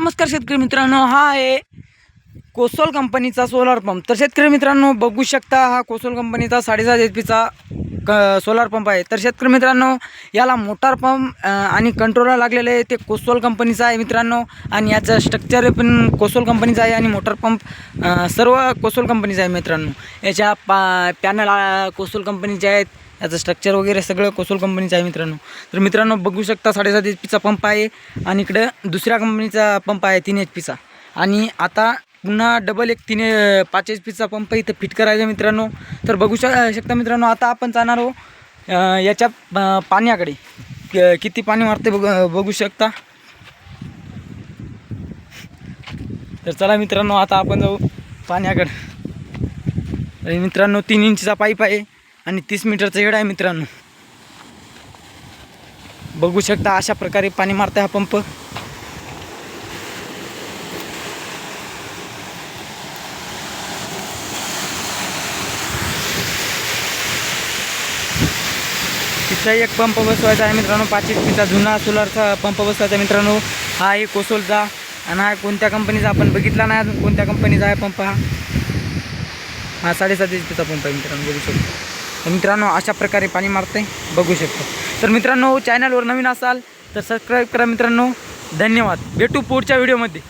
नमस्कार शेतकरी मित्रांनो, हा आहे कोसोल कंपनीचा सोलार पंप। तर शेतकरी मित्रांनो बघू शकता, हा कोसोल कंपनीचा 7.5 HP सोलार पंप आहे। तर शेतकरी मित्रांनो याला मोटार पंप आणि कंट्रोलर लागलेले आहे, ते कोसोल कंपनीचा आहे मित्रांनो। आणि याचं स्ट्रक्चर पण कोसोल कंपनीचा आहे आणि मोटार पंप सर्व कोसोल कंपनीचा आहे मित्रांनो। याच्या पॅनल कोसोल कंपनीचे आहेत, याचं स्ट्रक्चर वगैरे सगळं कोसोल कंपनीचं आहे मित्रांनो। तर मित्रांनो बघू शकता 7.5 HP पंप आहे आणि इकडे दुसऱ्या कंपनीचा पंप आहे 3 HP आणि आता पुन्हा डबल एक 5 HP पंप इथं फिट करायचा मित्रांनो। तर बघू शकता मित्रांनो, आता आपण जाणार आहोत याच्या पाण्याकडे, किती पाणी मारते बघू शकता। तर चला मित्रांनो, आता आपण जाऊ पाण्याकडे। आणि मित्रांनो 3 इंचचा पाईप आहे आणि 30 मीटरचा हेड आहे मित्रांनो। बघू शकता अशा प्रकारे पाणी मारते हा पंप। तिथं एक पंप बसवायचा आहे मित्रांनो, 5 HP जुना सोलारचा पंप बसवायचा मित्रांनो। हा आहे कोसोलचा आणि हा कोणत्या कंपनीचा आपण बघितला नाही अजून, कोणत्या कंपनीचा आहे पंप हा 7.5 HP पंप आहे मित्रांनो, बघू शकतो। तर मित्रांनो अशा प्रकारे पाणी मारते बघू शकतो। तर मित्रांनो चॅनलवर नवीन असाल तर सबस्क्राईब करा मित्रांनो, धन्यवाद। भेटू पुढच्या व्हिडिओमध्ये।